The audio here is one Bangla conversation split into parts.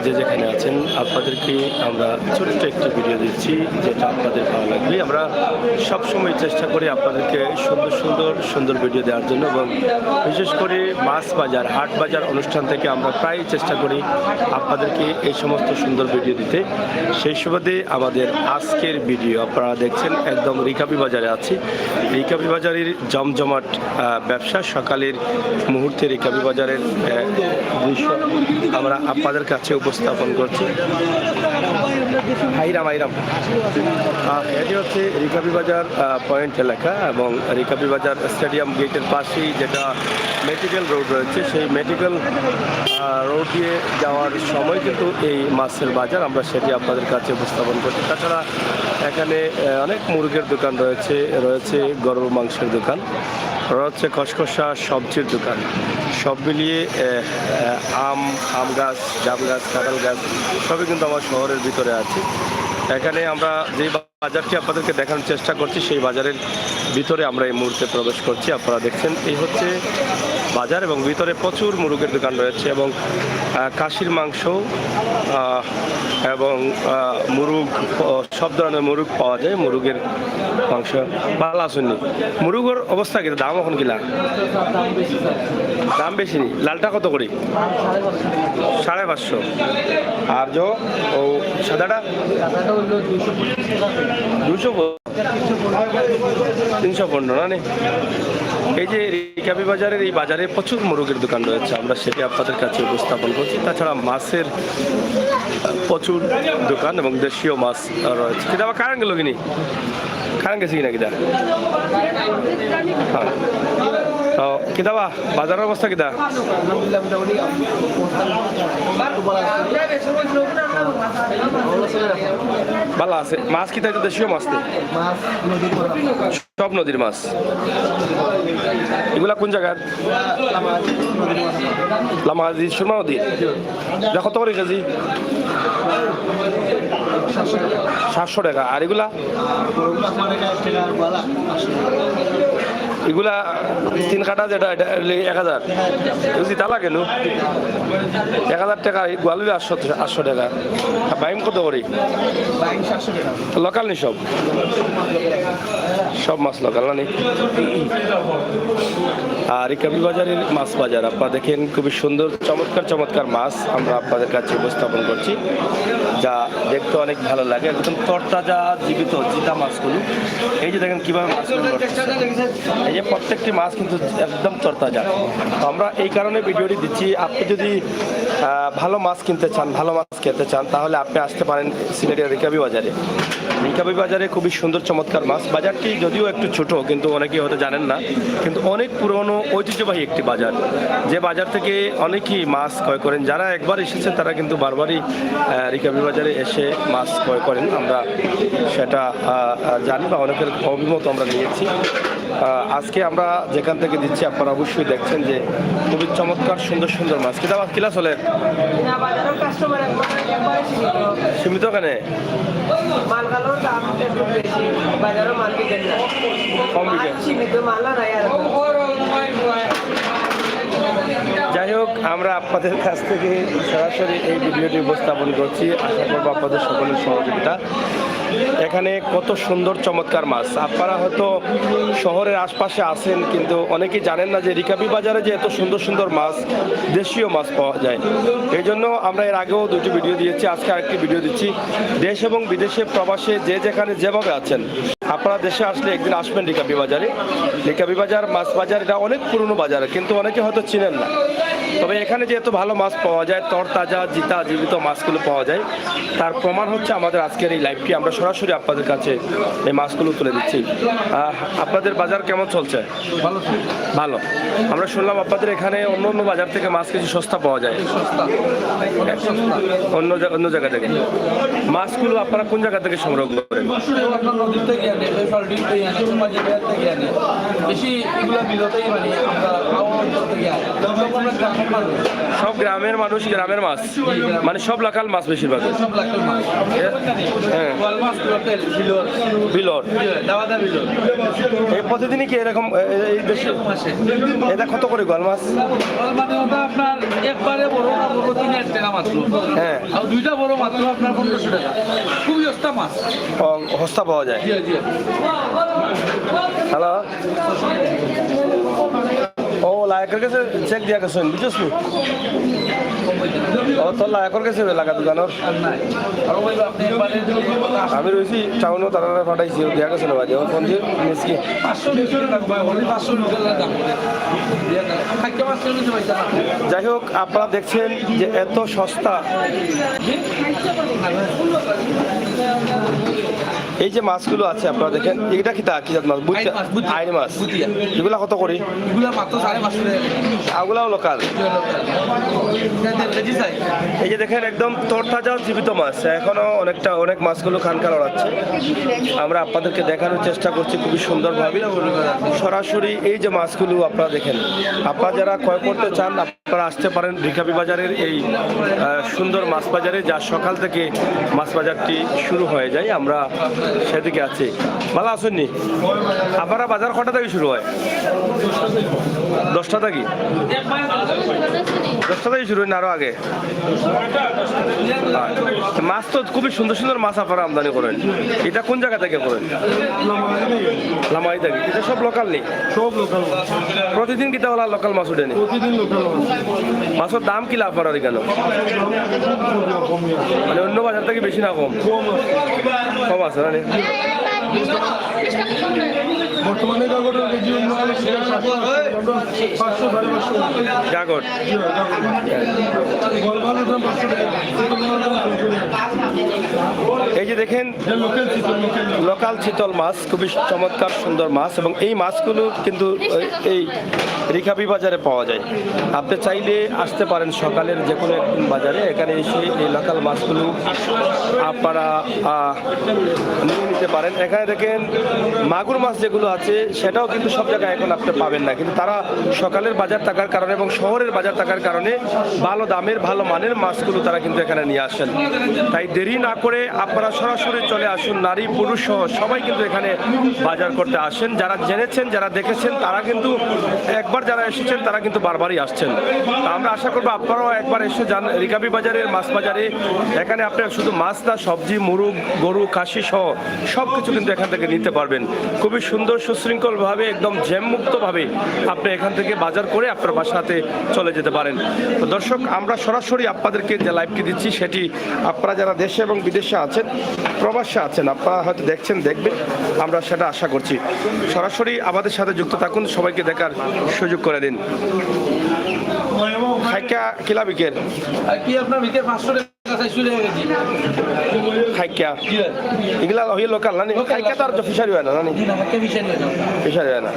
যে যেখানে আছেন আপনাদেরকে আমরা ছোট্ট একটি ভিডিও দিচ্ছি, যেটা আপনাদের ভালো লাগবে। আমরা সবসময় চেষ্টা করি আপনাদেরকে সুন্দর ভিডিও দেওয়ার জন্য, এবং বিশেষ করে মাছ বাজার, হাট বাজার অনুষ্ঠান থেকে আমরা প্রায় চেষ্টা করি আপনাদেরকে এই সমস্ত সুন্দর ভিডিও দিতে। সেই সুবাদে আমাদের আজকের ভিডিও আপনারা দেখছেন, একদম রিকাবি বাজারে আছি। রিকাবি বাজারের জমজমাট ব্যবসা, সকালের মুহূর্তে রিকাবি বাজারের দৃশ্য আমরা আপনাদের কাছে উপস্থাপন করছি। এটি হচ্ছে রিকাবি বাজার পয়েন্ট এলাকা, এবং রিকাবি বাজার স্টেডিয়াম গেটের পাশেই যেটা মেডিকেল রোড রয়েছে, সেই মেডিকেল রোড দিয়ে যাওয়ার সময় কিন্তু এই মাছের বাজার, আমরা সেটি আপনাদের কাছে উপস্থাপন করছি। তাছাড়া এখানে অনেক মুরগের দোকান রয়েছে গরুর মাংসের দোকান রয়েছে, খসখসা সবজির দোকান, সব মিলিয়ে আম গাছ, জাম গাছ, কাঁঠাল গাছ সবই কিন্তু আমার শহরের ভিতরে আছে। এখানে আমরা যে বাজারটি আপনাদেরকে দেখানোর চেষ্টা করছি, সেই বাজারের ভিতরে আমরা এই মুহূর্তে প্রবেশ করছি। আপনারা দেখছেন এই হচ্ছে বাজার, এবং ভিতরে প্রচুর মুরগের দোকান রয়েছে, এবং খাসির মাংস এবং মুরগ, সব ধরনের মুরগ পাওয়া যায়। মুরগের মাংস ভালো আসেনি। মুরগের অবস্থা কিন্তু দাম এখন কিলা? দাম বেশি নি। লালটা কত করে? 550। আর ও সাদাটা 315 না নে। এই যে রিকাবি বাজারের এই বাজারে প্রচুর মুরগের দোকান রয়েছে, আমরা সেটি আপনাদের কাছে উপস্থাপন করছি। তাছাড়া মাছের প্রচুর দোকান এবং দেশীয় মাছ রয়েছে। কিন্তু আবার কারণ গেল কিনি, কারণ গেছি কিনা কিনা? হ্যাঁ, কিতাবা বাজারের অবস্থা কিতা? ভালো আছে। মাছ কিতা? দেশীয় মাছ সব নদীর মাছ। এগুলা কোন জায়গার? লামাজি সুরমা নদী। কত করে কেজি? 700 টাকা। আর এগুলা? এগুলা 3 কাটা যেটা, এটা 1000। তালা কেন? 1000 টাকা। গোয়ালির 800 টাকা। বাইম কত করে? লোকাল নি সব? সব মাছ লোকাল না নি? আর রিকাবি বাজারের মাছ বাজার আপনারা দেখেন, খুবই সুন্দর চমৎকার মাছ আমরা আপনাদের কাছে উপস্থাপন করছি, যা দেখতে অনেক ভালো লাগে। একদম তরতাজা জীবিত জিতা মাছগুলো। এই যে দেখেন কিভাবে মাছগুলো, এই যে প্রত্যেকটি মাছ কিন্তু একদম তরতাজা। আমরা এই কারণে ভিডিওটি দিচ্ছি, আপনি যদি ভালো মাছ কিনতে চান, ভালো মাছ খেতে চান, তাহলে আপনি আসতে পারেন সিলেটের রিকাবি বাজারে। রিকাবি বাজারে খুবই সুন্দর চমৎকার মাছ। বাজারটি যদিও একটু ছোট, কিন্তু অনেকেই হয়তো জানেন না, কিন্তু অনেক পুরনো ঐতিহ্যবাহী একটি বাজার, যে বাজার থেকে অনেকেই মাছ ক্রয় করেন। যারা একবার এসেছেন তারা কিন্তু বারবারই রিকাবি বাজারে এসে মাছ ক্রয় করেন, আমরা সেটা জানি বা অনেকের অভিমত আমরা নিয়েছি। আজকে আমরা যেখান থেকে দিচ্ছি আপনারা অবশ্যই দেখছেন যে খুবই চমৎকার সুন্দর মাছ। কিতা মাছ কিলা চলে? সীমিত কেন? কম যাই হোক, আমরা আপনাদের কাছ থেকে সরাসরি এই ভিডিওটি উপস্থাপন করছি। আশা করবো আপনাদের সকলের সহযোগিতা। এখানে কত সুন্দর চমৎকার মাছ। আপনারা হয়তো শহরের আশপাশে আছেন, কিন্তু অনেকেই জানেন না যে রিকাবি বাজারে যে এত সুন্দর মাছ, দেশীয় মাছ পাওয়া যায়। এই জন্য আমরা এর আগেও 2টি ভিডিও দিয়েছি, আজকে আরেকটি ভিডিও দিচ্ছি। দেশ এবং বিদেশে প্রবাসে যে যেখানে যেভাবে আছেন, আপনারা দেশে আসলে একদিন আসবেন রিকাবি বাজারে। রিকাবি বাজার মাছ বাজার এটা অনেক পুরনো বাজার, কিন্তু অনেকে হয়তো চিনেন না। তবে এখানে যে এত ভালো মাছ পাওয়া যায়, তরতাজা জীবিত মাছগুলো পাওয়া যায়, তার প্রমাণ হচ্ছে আমাদের আজকের এই লাইভটি। আমরা সরাসরি আপনাদের কাছে এই মাছগুলো তুলে দিচ্ছি। আপনাদের বাজার কেমন চলছে? ভালো। আমরা শুনলাম আপনাদের এখানে অন্য বাজার থেকে মাছ কিছু সস্তা পাওয়া যায়, অন্য জায়গা থেকে। মাছগুলো আপনারা কোন জায়গা থেকে সংগ্রহ করেন? সব গ্রামের মানুষ, গ্রামের মাছ, মানে সব লোকাল মাছ বেশিরভাগ। হ্যাঁ, বিলর এই প্রতিদিনই কি এরকম এই দেশে? এটা কত করে গোয়াল মাছ? আপনার একবারে বড় না বড় 3 টাকা মাত্র। হ্যাঁ, আর দুইটা বড় মাত্র আপনার 1500 টাকা। খুবই সস্তা মাছ, সস্তা পাওয়া যায়। জি জি। হ্যালো, ও লায়কের কাছে চেক দিয়া গেছেন, বুঝছিস নি? ও তোর লায়কের কাছে লাগা দোকানের আমি রয়েছি টাউনও তারা পাঠাইছি, দিয়া গেছে না বাজে আমার ফোন দিয়ে মিসকি 500 যাই হোক, আপনারা দেখছেন যে এত সস্তা। এই যে মাছগুলো আছে আপনারা দেখেন, এটা কি কি জাত মাছ? আইন মাছ। এগুলা কত করি? আগুলাও লোকাল। এই যে দেখেন একদম তরতাজা জীবিত মাছ, এখনো অনেক মাছগুলো খানখান ওড়াচ্ছে। আমরা আপনাদেরকে দেখানোর চেষ্টা করছি খুবই সুন্দরভাবে সরাসরি। এই যে মাছগুলো আপনারা দেখেন, আপনারা যারা ক্রয় করতে চান আপনারা আসতে পারেন রিকাবি বাজারের এই সুন্দর মাছ বাজারে, যা সকাল থেকে মাছ বাজারটি শুরু হয়ে যায়। আমরা সেদিকে আছি। ভালো আসেননি আপনারা? বাজার কটা থেকে শুরু হয়? 10টা থেকে? 10টা থেকে শুরু হয় না আরো আগে? মাছ তো খুবই সুন্দর সুন্দর মাছ আপনারা আমদানি করেন। এটা কোন জায়গা থেকে করেন? লামাই থেকে। এটা সব লোকাল নেই? সব লোকাল। প্রতিদিন কিতা হলো লোকাল মাছ উঠেনি? প্রতিদিন লোকাল মাছের দাম কি লাভ করার কেন? মানে অন্য বাজার থেকে বেশি না কম? কম আছে না? বর্তমানে কাগজের কেজি কাগজ এই যে দেখেন লোকাল চিতল মাছ, খুবই চমৎকার সুন্দর মাছ। এবং এই মাছগুলো কিন্তু এই রিকাবি বাজারে পাওয়া যায়। আপনি চাইলে আসতে পারেন সকালের যে কোনো একদিন বাজারে, এখানে এসে এই লোকাল মাছগুলো আপনারা নিয়ে নিতে পারেন। এখানে দেখেন মাগুর মাছ যেগুলো আছে সেটাও কিন্তু সব জায়গায় এখন আপনি পাবেন না, কিন্তু তারা সকালের বাজার থাকার কারণে এবং শহরের বাজার থাকার কারণে ভালো দামের ভালো মানের মাছগুলো তারা কিন্তু এখানে নিয়ে আসেন। তাই দেরি না করে আপনারা সরাসরি চলে আসুন। নারী পুরুষ সহ সবাই কিন্তু এখানে বাজার করতে আসেন। যারা জেনেছেন, যারা দেখেছেন, তারা কিন্তু একবার যারা এসেছেন তারা কিন্তু বারবারই আসছেন। তা আমরা আশা করবো আপনারাও একবার এসে যান রিকাবি বাজারের মাছ বাজারে। এখানে আপনি শুধু মাছ না, সবজি, মুরগ, গরু, খাসি সহ সব কিছু কিন্তু এখান থেকে নিতে পারবেন। খুবই সুন্দর সুশৃঙ্খলভাবে একদম জ্যামমুক্তভাবে আপনি এখান থেকে বাজার করে আপনার বাসাতে চলে যেতে পারেন। তো দর্শক, আমরা সরাসরি আপনাদেরকে যে লাইভটি দিচ্ছি সেটি আপনারা যারা দেশে এবং বিদেশে আছেন, প্রবাসে আছেন, আপনারা হয়তো দেখছেন, দেখবেন, আমরা সেটা আশা করছি। সরাসরি আমাদের সাথে যুক্ত থাকুন, সবাইকে দেখার সুযোগ করে দিন। খাইকা কিলা বিকের কি আপনার বিকের 500 টাকা খাইকা এগুলা হয়ে লোকাল না? খাইকা তো আর ফিশারি হয় না? ফিশারি হয় না?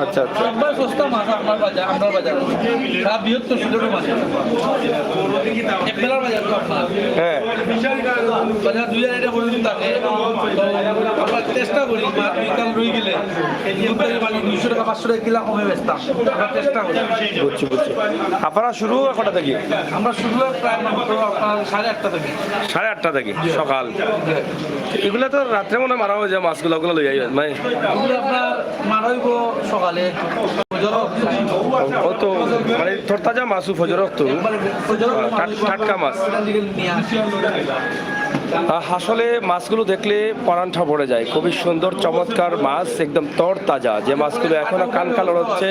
আচ্ছা আচ্ছা। একবার সস্তা মাছ আপনার বাজার, আমরা বাজার সারা বৃহত্তর সুযোগ মাছ একবেলার বাজার তো আপনার। হ্যাঁ, বাজার 2 আড়াইটা পর্যন্ত থাকে। আমরা চেষ্টা করি মাছ বিকাল রয়ে গেলে 200 টাকা 500 টাকা কিলো কমে বেচতাম। আমরা চেষ্টা করি। বুঝছি বুঝছি। আপনারা শুরু কটা থেকে? আমরা শুরু প্রায় আপনার 8:30 থেকে। 8:30 থেকে সকাল? এগুলা তো রাত্রে মনে মারা হয়ে যায় মাছগুলো, ওগুলো লই যাই মানে এগুলো আপনার মারা হইব সকালে। ও তো মানে তরতাজা মাছ, ফজরক তো টাটকা মাছ। আসলে মাছগুলো দেখলে পরান্ঠা ভরে যায়। খুবই সুন্দর চমৎকার মাছ, একদম তরতাজা, যে মাছগুলো এখনো কানকালো হচ্ছে।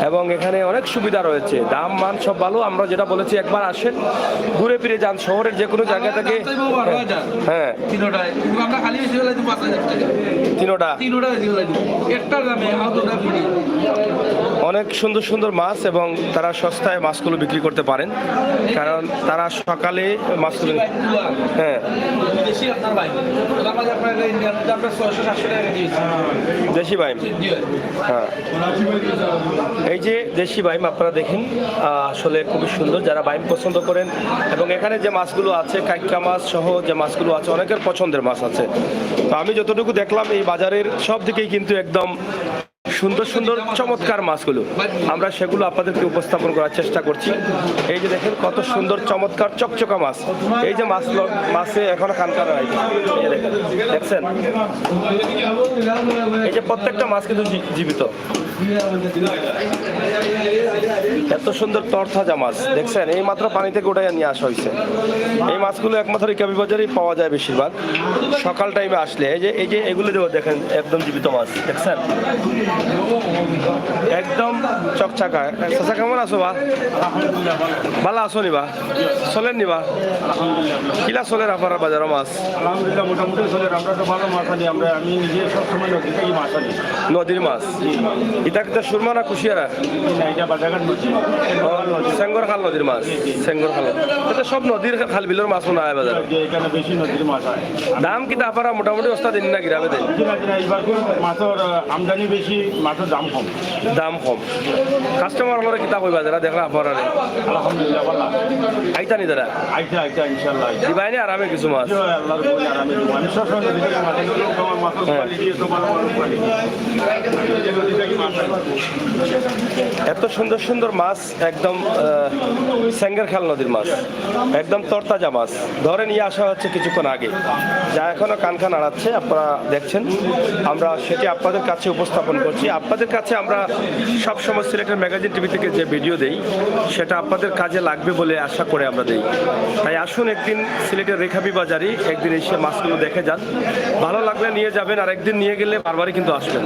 এবং এখানে অনেক সুবিধা রয়েছে, দাম মান সব ভালো। আমরা যেটা বলেছি, একবার আসেন, ঘুরে ফিরে যান শহরের যে কোনো জায়গা থেকে। হ্যাঁ, অনেক সুন্দর সুন্দর মাছ এবং তারা সস্তায় মাছগুলো বিক্রি করতে পারেন, কারণ তারা সকালে মাছগুলো। হ্যাঁ, দেশি বাইম। হ্যাঁ, এই যে দেশি বাইম আপনারা দেখেন, আসলে খুবই সুন্দর। যারা বাইম পছন্দ করেন, এবং এখানে যে মাছগুলো আছে কাইকা মাছ সহ যে মাছগুলো আছে, অনেকের পছন্দের মাছ আছে। তো আমি যতটুকু দেখলাম এই বাজারের সব দিকেই কিন্তু একদম সুন্দর সুন্দর চমৎকার মাছগুলো আমরা সেগুলো আপনাদেরকে উপস্থাপন করার চেষ্টা করছি। এই যে দেখেন কত সুন্দর চমৎকার চকচকা মাছ, এই যে মাছে এখনো কানকার হয়, এই যে দেখছেন, এই যে প্রত্যেকটা মাছ কিন্তু জীবিত। এত সুন্দর তরতাজা মাছ দেখছেন, এই মাত্র পানি থেকে উঠাই নিয়ে আসা হয়েছে। এই মাছগুলো একমাত্র রিকাবি বাজারেই পাওয়া যায় বেশিরভাগ সকাল টাইমে আসলে। এই যে এগুলো দেবো দেখেন, একদম জীবিত মাছ দেখছেন, একদম চকচকা। চাচা কেমন আছো বা? ভালো আছো নিবা? চলেন নিবা? কিলা চলেন আপনার বাজারের মাছ? আলহামদুলিল্লাহ মোটামুটি চলে। আমরা তো ভালো মাছ আনি, আমি নিজে সবসময় নদী থেকে মাছ আনি। নদীর মাছ এটা কিন্তু সুরমা না কুশিয়ারা? না, এটা বাজারঘাট নদী, সেঙ্গর খাল নদীর মাছ, সেঙ্গর খাল। এটা সব নদীর খাল বিলের মাছ মনে হয় বাজারে। যে এখানে বেশি নদীর মাছ হয়। দাম কিন্তু আপনারা মোটামুটি ওস্তাদ দিন না গ্রামে দেন? এবার মাছের আমদানি বেশি, মাছের দাম কম। দাম কম। কাস্টমার হলো কিতা কইবা যারা দেখলা আপনারা? আলহামদুলিল্লাহ ভালো। আইতা নি তারা আইটা ইনশাল্লাহ দিবাই না আরামে কিছু মাছ? আল্লাহর বলে আরামে দেবো। আমি সবসময় নদী থেকে মাছ আনি, তোমার মাছের কোয়ালিটি, তোমার কোয়ালিটি, নদী থেকে মাছ আনি। এত সুন্দর সুন্দর মাছ, একদম সেঙ্গের খাল নদীর মাছ, একদম তরতাজা মাছ ধরে নিয়ে আসা হচ্ছে কিছুক্ষণ আগে, যা এখনো কানখা নাড়াচ্ছে আপনারা দেখছেন। আমরা সেটি আপনাদের কাছে উপস্থাপন করছি। আপনাদের কাছে আমরা সবসময় সিলেটের ম্যাগাজিন টিভি থেকে যে ভিডিও দেই সেটা আপনাদের কাজে লাগবে বলে আশা করে আমরা দেই। তাই আসুন একদিন সিলেটের রেখাবি বাজারে একদিন এসে মাছগুলো দেখে যান, ভালো লাগলে নিয়ে যাবেন, আর একদিন নিয়ে গেলে বারবারই কিন্তু আসবেন।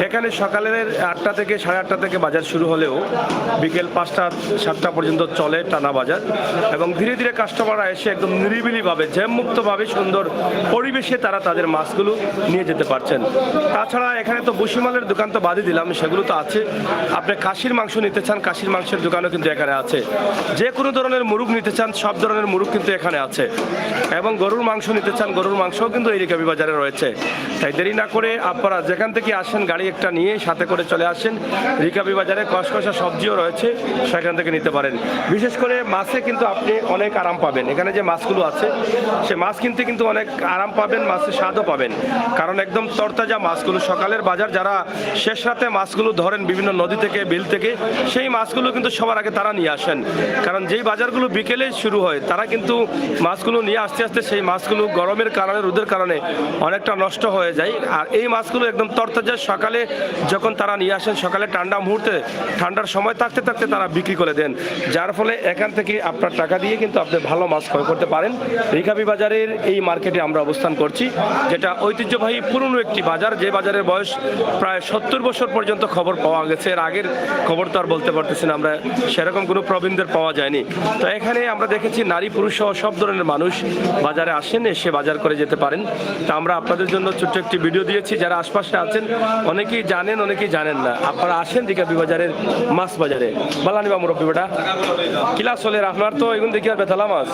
এখানে সকালের 8টা থেকে 8:30 থেকে বাজার শুরু হলেও বিকেল 5টা 7টা পর্যন্ত চলে টানা বাজার, এবং ধীরে ধীরে কাস্টমাররা এসে একদম নিরিবিলিভাবে জ্যামমুক্তভাবে সুন্দর পরিবেশে তারা তাদের মাছগুলো নিয়ে যেতে পারছেন। তাছাড়া এখানে তো বসিমালের দোকান তো বাদই দিলাম, সেগুলো তো আছে। আপনি খাসির মাংস নিতে চান, খাসির মাংসের দোকানও কিন্তু এখানে আছে। যে কোনো ধরনের মুরগ নিতে চান, সব ধরনের মুরগ কিন্তু এখানে আছে। এবং গরুর মাংস নিতে চান, গরুর মাংসও কিন্তু এই রিকাবি বাজারে রয়েছে। তাই দেরি না করে আপনারা যেখান থেকে আসেন গাড়ি একটা নিয়ে সাথে করে চলে আসেন রিকাবি বাজারে। কষকষা সবজিও রয়েছে, সেখান থেকে নিতে পারেন। বিশেষ করে মাছে কিন্তু আপনি অনেক আরাম পাবেন। এখানে যে মাছগুলো আছে সে মাছ কিনতে কিন্তু অনেক আরাম পাবেন, মাছের স্বাদও পাবেন, কারণ একদম তরতাজা মাছগুলো। সকালের বাজার যারা শেষ রাতে মাছগুলো ধরেন বিভিন্ন নদী থেকে, বিল থেকে, সেই মাছগুলো কিন্তু সবার আগে তারা নিয়ে আসেন। কারণ যেই বাজারগুলো বিকেলে শুরু হয় তারা কিন্তু মাছগুলো নিয়ে আসতে আসতে সেই মাছগুলো গরমের কারণে, রোদের কারণে অনেকটা নষ্ট হয়ে যায়। আর এই মাছগুলো একদম তরতাজা সকালে যখন তারা নিয়ে আসেন, সকালে ঠান্ডা মুহূর্তে, ঠান্ডার সময় থাকতে থাকতে তারা বিক্রি করে দেন, যার ফলে এখান থেকে আপনার টাকা দিয়ে কিন্তু আপনি ভালো মাছ ক্রয় করতে পারেন। রিকাবি বাজারের এই মার্কেটে আমরা অবস্থান করছি, যেটা ঐতিহ্যবাহী পুরনো একটি বাজার, যে বাজারের বয়স প্রায় 70 বছর পর্যন্ত খবর পাওয়া গেছে। এর আগের খবর তো আর বলতে পারতেছি না আমরা, সেরকম কোনো প্রবীণদের পাওয়া যায়নি। তো এখানে আমরা দেখেছি নারী পুরুষ সহ সব ধরনের মানুষ বাজারে আসেন, এসে বাজার করে যেতে পারেন। তা আমরা আপনাদের জন্য ছোট্ট একটি ভিডিও দিয়েছি। যারা আশপাশে আছেন অনেকেই জানেন, অনেকেই জানেন না। আপনারা আসেন রিকাবি বাজারের মাছ বাজারে। বালানি বা মুরব্বী বেটা কিলা চলে আপনার তো এগুন দেখি আর বেতালা মাছ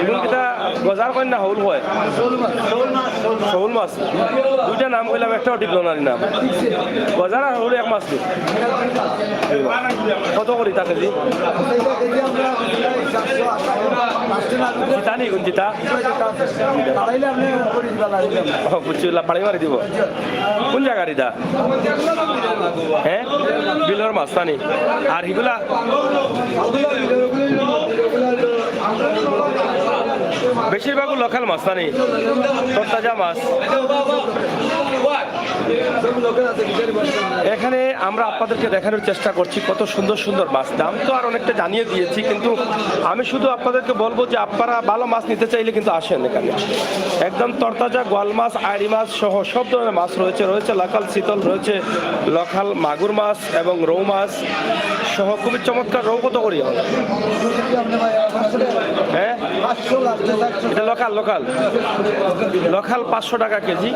এগুন কিটা গজার করেন না হৌল হয়? শৌল মাছ দুইটা নাম কইলাম, একটাও টিকলো না নাম। গজার আর হৌল এক মাছ কত করি তা কেজি? জিতা নি কোন জিতা? বুঝছিলা পাড়ি মারি দিব। কোন জায়গা রিদা? হ্যাঁ বিলর মাছ তানি। আর হিগুলা বেশিরভাগ লোকাল মাছ তানি, তরতাজা মাছ। এখানে আমরা আপনাদেরকে দেখানোর চেষ্টা করছি কত সুন্দর সুন্দর মাছ। দাম তো আর অনেকটা জানিয়ে দিয়েছি, কিন্তু আমি শুধু আপনাদেরকে বলবো যে আপনারা ভালো মাছ নিতে চাইলে কিন্তু আসেন এখানে। একদম তরতাজা গোয়াল মাছ, আইড়ি মাছ সহ সব ধরনের মাছ রয়েছে। রয়েছে লোকাল চিতল, রয়েছে লোকাল মাগুর মাছ এবং রৌ মাছ সহ খুবই চমৎকার। রৌ কত করি? হ্যাঁ এটা লোকাল লোকাল লোকাল 500 টাকা কেজি।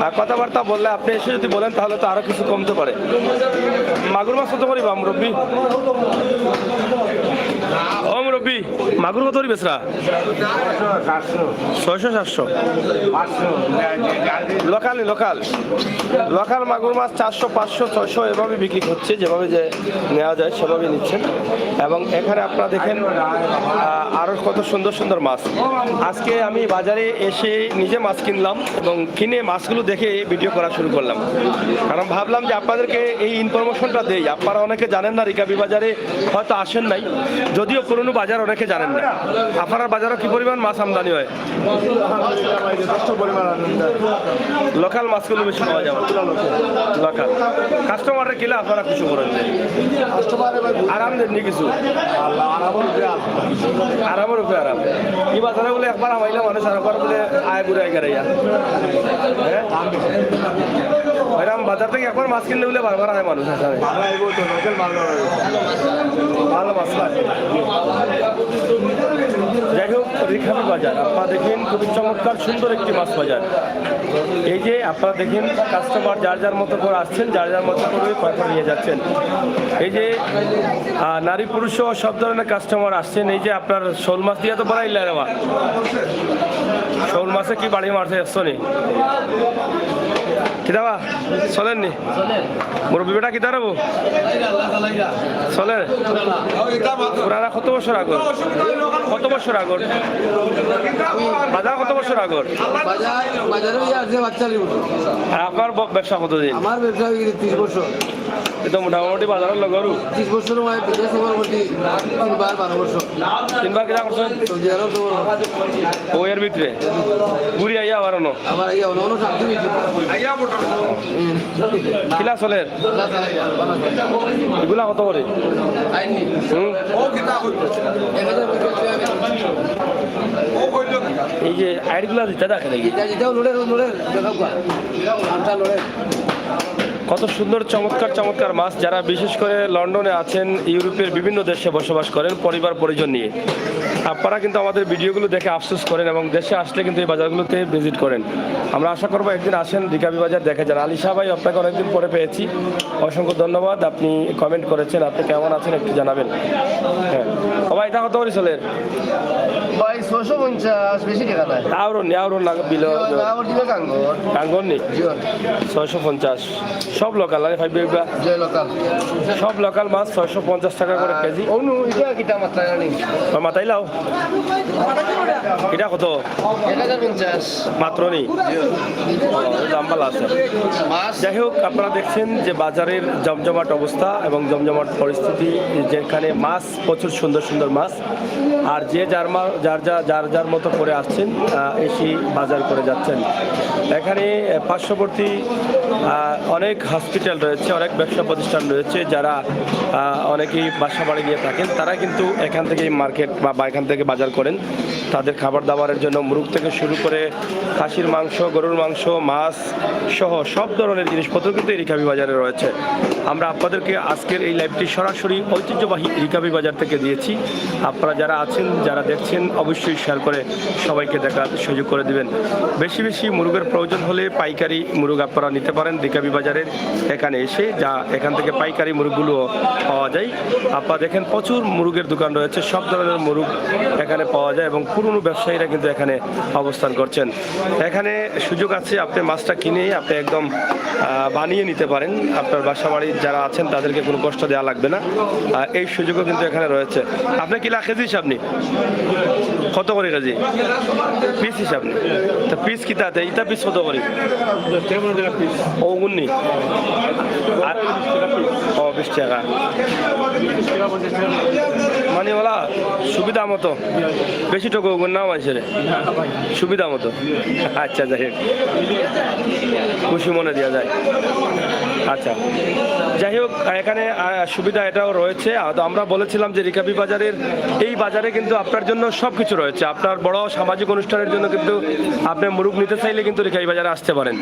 আর কথাবার্তা বললে আপনি এসে যদি বলেন তাহলে তো আরো কিছু কমতে পারে। মাগুর মাছ কত করি বা মুরব্বী? ও মুরব্বী মুরব্বী মাগুর কত বেচরা 600-700 লোকাল লোকাল মাগুর মাছ 400-500-600 এভাবে বিক্রি হচ্ছে, যেভাবে যে নেওয়া যায় সেভাবে নিচ্ছেন। এবং এখানে আপনারা দেখেন আরও কত সুন্দর সুন্দর মাছ। আজকে আমি বাজারে এসে নিজে মাছ কিনলাম এবং কিনে মাছগুলো দেখে ভিডিও করা শুরু করলাম, কারণ ভাবলাম যে আপনাদেরকে এই ইনফরমেশনটা দেই। আপনারা অনেকে জানেন না, রিকাবি বাজারে হয়তো আসেন নাই, যদিও পুরনো বাজার অনেকে জানেন না। আপনার বাজারে কি পরিমাণ মাছ আমদানি হয়? লোকাল মাছগুলো বেশি পাওয়া যাবে, লোকাল কাস্টমারের কিলে আপনারা কিছু করেন আরাম দেননি কিছু, আরামের উপরে আরাম। এই বাজারে বলে একবার আমাইলে মানুষ আরেকবার বলে আয় বুড়ে আয় গাড়াইয়া, হ্যাঁ এরকম বাজার থেকে একবার মাছ কিনলে বলে বারবার আয় মানুষ আসে, ভালো মাছ পায়। যাই হোক, রিকাবি বাজার আপনারা দেখেন খুবই চমৎকার সুন্দর একটি মাছ বাজার। এই যে আপনারা দেখেন কাস্টমার যার যার মতো করে আসছেন, যার যার মতো করে ক্রয় করে নিয়ে যাচ্ছেন। এই যে নারী পুরুষ সব ধরনের কাস্টমার আসছেন। এই যে আপনার শোল মাছ দিয়ে তো বাড়াইলে রে বা, শোল মাছে কি বাড়ি মারছে আসছো নি কিতাবা চলেননি মুরব্বী বেটা কিতা রাবো চলে পুরানা কত বছর আগর, কত বছর আগর বাজার, কত বছর আগর আর আপনার ব্যবসা কতদিন? আমার ব্যবসা 30 বছর। এটা মোটামুটি বাজারের লগর 30 বছর বিদেশ মোটামুটি 3-12 বছর। 3বার কিনা করছেন সৌদি আরব তো ওয়ের ভিতরে ঘুরি আইয়া আবার অন্য আমার এই অন্য শান্তি কিলা চলে এগুলা কত করে? এই যে আইডগুলা দিতে দেখে নাকি কত সুন্দর চমৎকার চমৎকার মাছ। যারা বিশেষ করে লন্ডনে আছেন, ইউরোপের বিভিন্ন দেশে বসবাস করেন পরিবার পরিজন নিয়ে, আপনারা কিন্তু আমাদের ভিডিওগুলো দেখে আফসোস করেন এবং দেশে আসলে কিন্তু এই বাজারগুলোতে ভিজিট করেন। আমরা আশা করবো একদিন আসেন, রিকাবি বাজার দেখে যান। আলী শাহ ভাই, আপনাকে অনেকদিন পরে পেয়েছি, অসংখ্য ধন্যবাদ। আপনি কমেন্ট করেছেন, আপনি কেমন আছেন একটু জানাবেন। হ্যাঁ ভাই, এটা কত করে চলে ভাই 650 বেশি টাকা দেয়। আউর না বিল কাঙ্গর নি 650 সব লোকাল আরে ভাই বেবা যে লোকাল সব লোকাল মাছ 650 টাকা করে কেজি। অনু এটা কিটা মাত্রা জানি মাথায় লাও এটা কত? 1050 মাত্র নি দাম ভালো আছে। যাই হোক, আপনারা দেখছেন যে বাজারের জমজমাট অবস্থা এবং জমজমাট পরিস্থিতি, যেখানে মাছ প্রচুর সুন্দর সুন্দর মাছ, আর যে যার যার মতো করে আসছেন, এসে বাজার করে যাচ্ছেন। এখানে পার্শ্ববর্তী অনেক হসপিটাল রয়েছে, অনেক ব্যবসা প্রতিষ্ঠান রয়েছে, যারা অনেকেই বাসা বাড়ি নিয়ে থাকেন, তারা কিন্তু এখান থেকেই মার্কেট বা এখান থেকে বাজার করেন তাদের খাবার দাবারের জন্য। মুরগ থেকে শুরু করে খাসির মাংস, গরুর মাংস, মাছ সহ সব ধরনের জিনিসপত্র কিন্তু এই রিকাবি বাজারে রয়েছে। আমরা আপনাদেরকে আজকের এই লাইভটি সরাসরি ঐতিহ্যবাহী রিকাবি বাজার থেকে দিয়েছি। আপনারা যারা আছেন, যারা দেখছেন, অবশ্যই শেয়ার করে সবাইকে দেখার সুযোগ করে দিবেন। বেশি বেশি মুরগের প্রয়োজন হলে পাইকারি মুরগ আপনারা নিতে পারেন রিকাবি বাজারের এখানে এসে, যা এখান থেকে পাইকারি মুরগগুলো পাওয়া যায়। আপনারা দেখেন প্রচুর মুরগের দোকান রয়েছে, সব ধরনের মুরগ এখানে পাওয়া যায় এবং পুরনো ব্যবসায়ীরা কিন্তু এখানে অবস্থান করছেন। এখানে সুযোগ আছে, আপনি মাছটা কিনে আপনি একদম বানিয়ে নিতে পারেন। আপনার বাসা বাড়ির যারা আছেন তাদেরকে কোনো কষ্ট দেওয়া লাগবে না, এই সুযোগও কিন্তু এখানে রয়েছে। আপনি কিলা কেজি হিসাব নি কত করে কেজি? পিস হিসাব নি তা পিস কিতা ইটা পিস কত করে? ও গুন্নি ও 20 টাকা মানে বলা সুবিধা মতো, বেশি টাকা ওগুন নাও আছে রে সুবিধা মতো। আচ্ছা, যাই হোক খুশি মনে দেওয়া যায়। আচ্ছা, যাই হোক, এখানে সুবিধা এটাও রয়েছে। আমরা বলেছিলাম যে রিকাবি বাজারের এই বাজারে কিন্তু আপনার জন্য সব কিছু রয়েছে। আপনার বড় সামাজিক অনুষ্ঠানের জন্য কিন্তু আপনি মুরগ নিতে চাইলে কিন্তু রিকাবি বাজারে আসতে পারেন,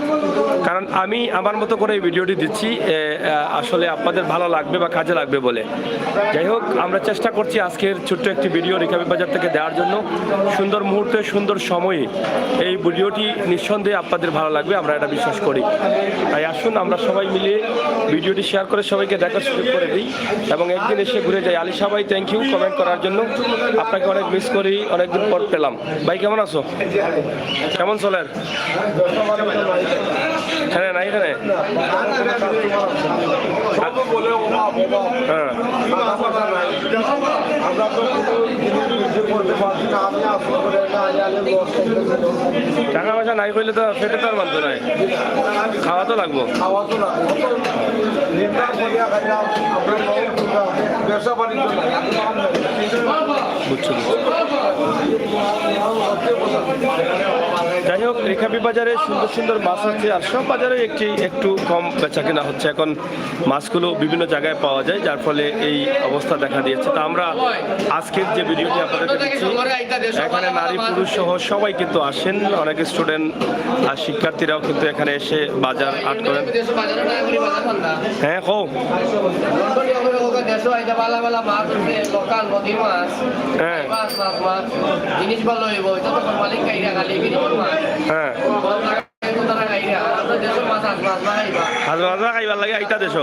কারণ আমি আমার মতো করে এই ভিডিওটি দিচ্ছি, আসলে আপনাদের ভালো লাগবে বা কাজে লাগবে বলে। যাই হোক, আমরা চেষ্টা করছি আজকের ছোট্ট একটি ভিডিও রিকাবি বাজার থেকে দেওয়ার জন্য। সুন্দর মুহূর্তে, সুন্দর সময়ে এই ভিডিওটি নিঃসন্দেহে আপনাদের ভালো লাগবে, আমরা এটা বিশ্বাস করি। তাই আসুন আমরা সবাই মিলে দিয়ে ভিডিওটি শেয়ার করে সবাইকে দেখার সুযোগ করে দিই এবং একদিন এসে ঘুরে যাই। আলিশা ভাই থ্যাংক ইউ কমেন্ট করার জন্য, আপনাকে অনেক মিস করি, অনেকদিন পর পেলাম। ভাই কেমন আছো? কেমন চলের? হ্যাঁ নাই এখানে হ্যাঁ টাকা পয়সা নাই করলে তো পেটে তার মানতো নাই, খাওয়া তো লাগবো। বুঝছো যাই হোক, রেখাবি বাজারে সুন্দর সুন্দর মাছ আছে, আর সব বাজারে একটু কম বেচা কেনা হচ্ছে। এখন মাছগুলো বিভিন্ন জায়গায় পাওয়া যায়, যার ফলে এই অবস্থা দেখা দিয়েছে। তা আমরা আজকের যে ভিডিওটি আপনাদেরকে দিচ্ছি, এখানে নারী পুরুষ সহ সবাই কিন্তু আসেন, অনেক স্টুডেন্ট আর শিক্ষার্থীরাও কিন্তু এখানে এসে বাজার আট করেন। হ্যাঁ কও হ্যাঁ জিনিস ভালো হইব, এটা তো মালিক কাইরা খালি হ্যাঁ হাজমা খাইবার লাগে আইতা দেশ,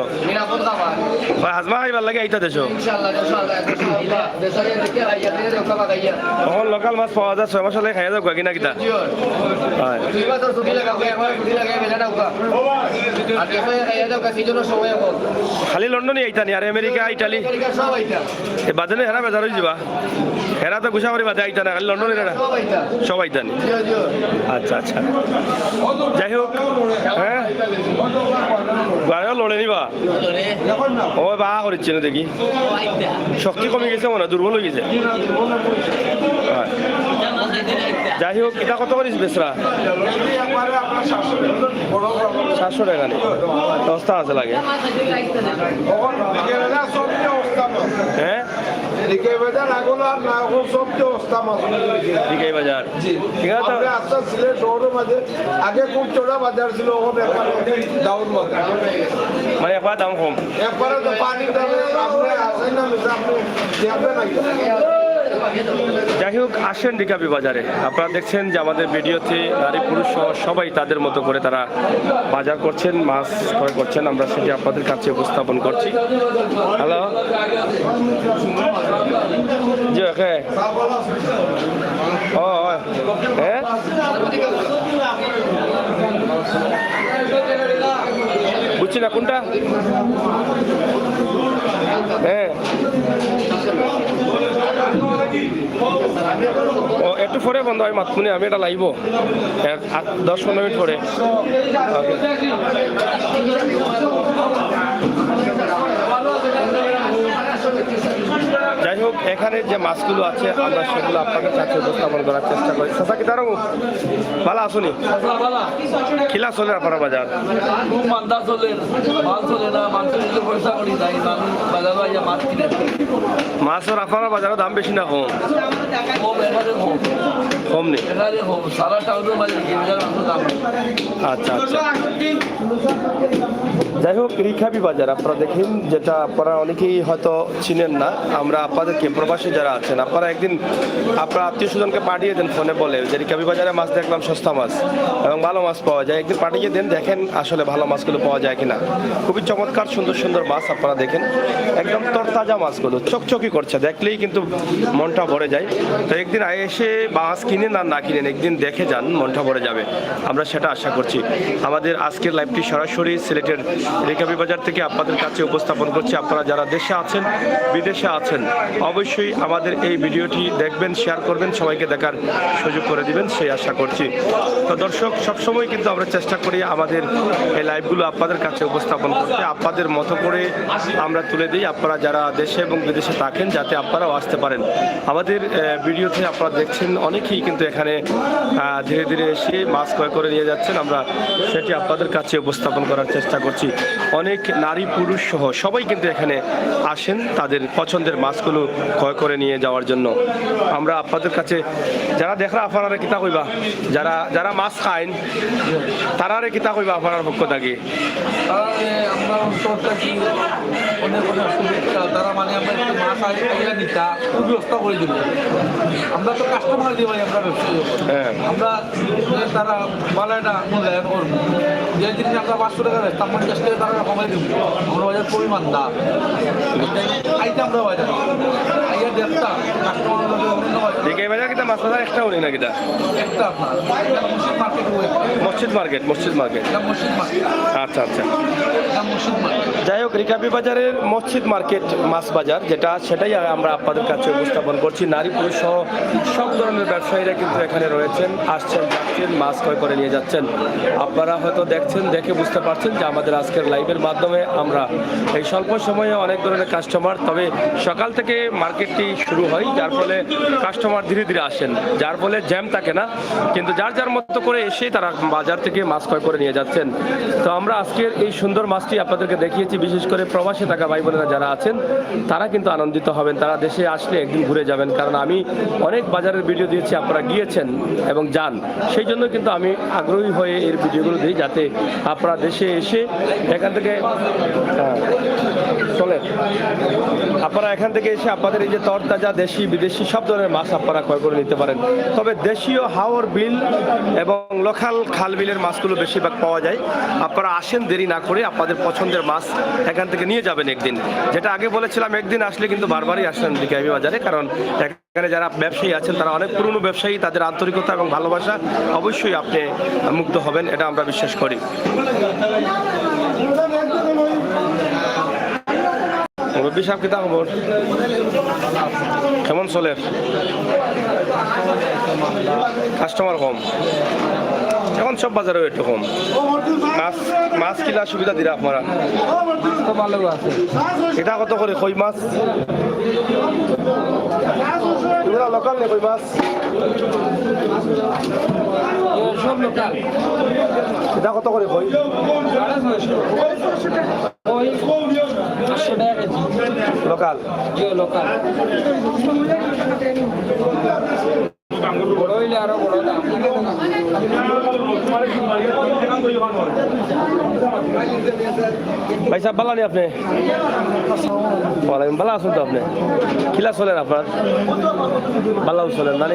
হাজমা খাইবার লাগে আইতা দেশ। তখন লোকাল মাছ পাওয়া যায়, 6 মাস হলে খাইয়া যাও কিনা কিতা। খালি লন্ডনই আইতা নি আর আমেরিকা ইটালি বাজারে হেরা বেজার হয়ে যাবা, হেরা তো গুছাবাড়ি বাদে আইতা না, খালি লন্ডনে সব আইতা নি। আচ্ছা আচ্ছা যাই হোক, হ্যাঁ গাড়িও লড়ে নিবা ও বা করিচ্ছে না দেখি, শক্তি কমে গেছে মনে হয়, দুর্বল হয়ে গেছে। যাই হোক, এটা কত করিস বেসরা? 700 টাকা নেই, দশটা আছে লাগে। হ্যাঁ দিকাই বাজার ঠিক আছে। আগে খুব চড়া বাজার ছিল, মানে একবার দাম কম। একবারে তো পানির দামে আপনি আসেন না, যাই হোক, আসেন রিকাবি বাজারে। আপনারা দেখছেন যে আমাদের ভিডিওতে নারী পুরুষ সহ সবাই তাদের মতো করে তারা বাজার করছেন, মাছ ক্রয় করছেন, আমরা সেটি আপনাদের কাছে উপস্থাপন করছি। হ্যালো জি হ্যাঁ ও হ্যাঁ বুঝছি না কোনটা। হ্যাঁ ও একটু পরে বন্ধ হয় মাতমুনি, আমি এটা লাইব 10-15 মিনিট পরে। যাই হোক, এখানে যে মাছগুলো আছে আমরা সেগুলো আপনাদের কাছে উপস্থাপন করার চেষ্টা করি। চাচা কি তার ভালো আসুনি খিলা চলে আপনার বাজার? মাছের আপনার বাজারের দাম বেশি না কম? কম নেই। আচ্ছা আচ্ছা যাই হোক, রিকাবি বাজার আপনারা দেখেন, যেটা আপনারা অনেকেই হয়তো চিনেন না। আমরা আপনাদেরকে প্রবাসী যারা আছেন, আপনারা একদিন আপনার আত্মীয় স্বজনকে পাঠিয়ে দেন ফোনে বলে যে রিকাবি বাজারে মাছ দেখলাম সস্তা মাছ এবং ভালো মাছ পাওয়া যায়, একদিন পাঠিয়ে দেন, দেখেন আসলে ভালো মাছগুলো পাওয়া যায় কিনা। খুবই চমৎকার সুন্দর সুন্দর মাছ আপনারা দেখেন, একদম তরতাজা মাছগুলো চকচকি করছে, দেখলেই কিন্তু মনটা ভরে যায়। তো একদিন এসে মাছ কিনেন আর না কিনেন, একদিন দেখে যান, মনটা ভরে যাবে, আমরা সেটা আশা করছি। আমাদের আজকের লাইভটি সরাসরি সিলেটের রিকাবি বাজার থেকে আপনাদের কাছে উপস্থাপন করছি। আপনারা যারা দেশে আছেন বিদেশে আছেন অবশ্যই আমাদের এই ভিডিওটি দেখবেন, শেয়ার করবেন, সবাইকে দেখার সুযোগ করে দিবেন সেই আশা করছি। তো দর্শক, সবসময় কিন্তু আমরা চেষ্টা করি আমাদের এই লাইভগুলো আপনাদের কাছে উপস্থাপন করতে, আপনাদের মতো করে আমরা তুলে দিই। আপনারা যারা দেশে এবং বিদেশে থাকেন যাতে আপনারাও আসতে পারেন আমাদের ভিডিওতে। আপনারা দেখছেন অনেকেই কিন্তু এখানে ধীরে ধীরে এসে মাছ ক্রয় করে নিয়ে যাচ্ছেন, আমরা সেটি আপনাদের কাছে উপস্থাপন করার চেষ্টা করছি। অনেক নারী পুরুষ সহ সবাই কিন্তু এখানে আসেন তাদের পছন্দের মাছগুলো ক্রয় করে নিয়ে যাওয়ার জন্য। আমরা আপনাদের কাছে যারা দেখরা আপনারা কিতা কইবা, যারা যারা মাছ খাইন তারারে কিতা কইবা আপনার পক্ষ থেকে? তারা মানে আমরা মাছ নিতা ব্যবস্থা করে দিল, আমরা তো কাস্টমার দিয়ে ভাই আমরা ব্যবসায়ী হ্যাঁ আমরা তারা বালাটা মূল্যায়ন করবো যে জিনিস আমরা 500 টাকা বেচতাম 50 টাকা তারা কমাই দেবো আমরা বাজার পরিমাণ দাম আইতে আমরা বাজার আইয়া দেখতাম কাস্টমার ঠিক এই বাজার কিটা মাছ বাজার একটা উনি না কিটা একটা আপনার মসজিদ মার্কেট মসজিদ মার্কেট মসজিদ মার্কেট আচ্ছা আচ্ছা মসজিদ মার্কেট যাই হোক রিকাবি বাজারের মসজিদ মার্কেট মাছ বাজার যেটা সেটাই আমরা আপনাদের কাছে উপস্থাপন করছি। নারী পুরুষ সহ সব ধরনের ব্যবসায়ীরা কিন্তু এখানে রয়েছেন, আসছেন যাচ্ছেন, মাছ ক্রয় করে নিয়ে যাচ্ছেন। আপনারা হয়তো দেখছেন, দেখে বুঝতে পারছেন যে আমাদের আজকের লাইভের মাধ্যমে আমরা এই স্বল্প সময়ে অনেক ধরনের কাস্টমার, তবে সকাল থেকে মার্কেটটি শুরু হয় যার ফলে কাস্টমার ধীরে ধীরে আসেন, যার ফলে জ্যাম থাকে না, কিন্তু যার যার মতো করে এসেই তারা বাজার থেকে মাছ ক্রয় করে নিয়ে যাচ্ছেন। তো আমরা আজকের এই সুন্দর মাছটি আপনাদেরকে দেখিয়েছি, বিশেষ করে প্রবাসে থাকা ভাই বোনেরা যারা আছেন তারা কিন্তু আনন্দিত হবেন, তারা দেশে আসলে একদিন ঘুরে যাবেন। কারণ আমি অনেক বাজারের ভিডিও দিয়েছি, আপনারা গিয়েছেন এবং যান, সেই জন্য কিন্তু আমি আগ্রহী হয়ে এর ভিডিওগুলো দিই যাতে আপনারা দেশে এসে এখান থেকে চলে আপনারা এখান থেকে এসে আপনাদের এই যে তরতাজা দেশি বিদেশি সব ধরনের মাছ আপনারা ক্রয় করে নিতে পারেন। তবে দেশীয় হাওর বিল এবং লোকাল খাল বিলের মাছগুলো বেশিরভাগ পাওয়া যায়। আপনারা আসেন, দেরি না করে আপনাদের পছন্দের মাছ এখান থেকে নিয়ে যাবেন একদিন। যেটা আগে বলেছিলাম, একদিন আসলে কিন্তু বারবারই আসেন রিকাবি বাজারে, কারণ এখানে যারা ব্যবসায়ী আছেন তারা অনেক পুরনো ব্যবসায়ী, তাদের আন্তরিকতা এবং ভালোবাসা অবশ্যই আপনি মুগ্ধ হবেন, এটা আমরা বিশ্বাস করি। রবি সাহেব কিতা খবর, কেমন চলে? কাস্টমার কম এখন, সব বাজারেও একটু কম। মাছ কিনা সুবিধা দিরা আপনারা? ভালো আছে এটা কত করে কই মাছ? এগুলো লোকাল নেই কই মাছ? সব লোকাল। এটা কত করে কই? লোকাল লোকাল বড় হইলে আরো বড় দাম। ভাই সাহেব ভালো নেই আপনি? ভালো আছেন তো আপনি? কিলা চলেন আপনার? ভালো চলেন না?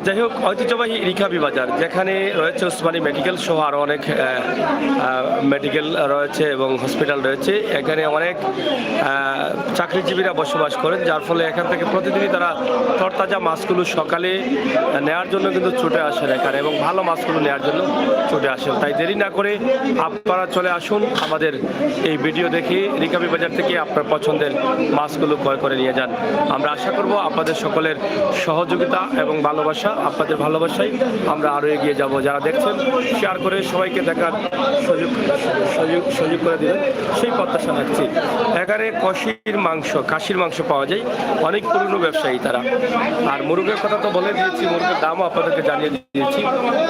যাই হোক, ঐতিহ্যবাহী রিকাবি বাজার যেখানে রয়েছে ওসমানী মেডিকেল সহ আরও অনেক মেডিকেল রয়েছে এবং হসপিটাল রয়েছে। এখানে অনেক চাকরিজীবীরা বসবাস করেন, যার ফলে এখান থেকে প্রতিদিনই তারা তরতাজা মাছগুলো সকালে নেওয়ার জন্য কিন্তু ছুটে আসেন এখানে, এবং ভালো মাছগুলো নেওয়ার জন্য ছুটে আসেন। তাই দেরি না করে আপনারা চলে আসুন আমাদের এই ভিডিও দেখে রিকাবি বাজার থেকে আপনার পছন্দের মাছগুলো ক্রয় করে নিয়ে যান। আমরা আশা করব আপনাদের সকলের সহযোগিতা এবং ভালোবাসা, আপনাদের ভালোবাসায় আমরা আরও এগিয়ে যাব। যারা দেখছেন শেয়ার করে সবাইকে দেখার সুযোগ করে দিবেন, সেই প্রত্যাশা রাখছি। এখানে খাসির মাংস পাওয়া যায়, অনেক পুরনো ব্যবসায়ী তারা। আর মুরগের কথা তো বলে দিয়েছি, মুরগের দামও আপনাদেরকে জানিয়ে দিয়েছি।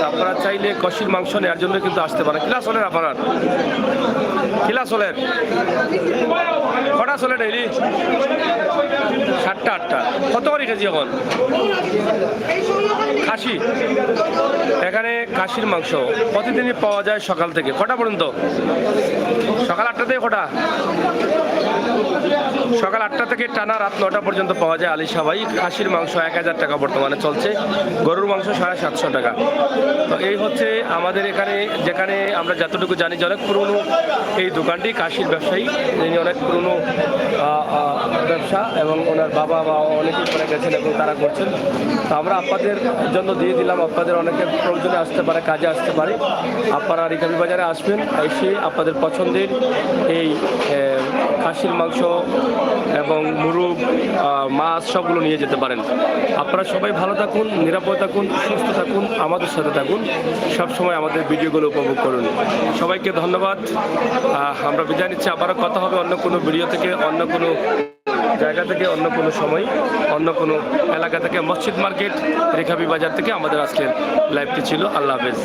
আপনারা চাইলে কষির মাংস নেওয়ার জন্য কিন্তু আসতে পারেন। কিলা চলেন আপনার? কিলা চলেন? কটা চলে ডেইলি? 7টা 8টা। কত করে কেজি এখন খাসি? এখানে খাসির মাংস প্রতিদিনই পাওয়া যায় সকাল থেকে। কটা পর্যন্ত? সকাল 8টা থেকে কটা? সকাল 8টা থেকে টানা রাত 9টা পর্যন্ত পাওয়া যায় আলিশা ভাই। খাসির মাংস 1000 টাকা বর্তমানে চলছে, গরুর মাংস 750 টাকা। তো এই হচ্ছে আমাদের এখানে, যেখানে আমরা যতটুকু জানি যে অনেক পুরনো এই দোকানটি, খাসির ব্যবসায়ী, যিনি অনেক পুরনো ব্যবসা এবং ওনার বাবা বা অনেকেই করে গেছেন এবং তারা করছেন। তো আমরা আপনাদের জন্য দিয়ে দিলাম, আপনাদের অনেকের প্রয়োজনে আসতে পারে, কাজে আসতে পারে। আপনারা রিকাবি বাজারে আসবেন, এসে আপনাদের পছন্দের এই খাসির মাংস এবং মুরগ, মাছ সবগুলো নিয়ে যেতে পারেন। আপনারা সবাই ভালো থাকুন, নিরাপদ থাকুন, সুস্থ থাকুন, আমাদের সাথে থাকুন, সবসময় আমাদের ভিডিওগুলো উপভোগ করুন। সবাইকে ধন্যবাদ। আমরা বিদায় নিচ্ছি, আবারও কথা হবে অন্য কোনো ভিডিও থেকে, অন্য কোনো জায়গা থেকে, অন্য কোনো সময়, অন্য কোনো এলাকা থেকে। মসজিদ মার্কেট রিকাবি বাজার থেকে আমাদের আজকের লাইভটি ছিল। আল্লাহ হাফেজ।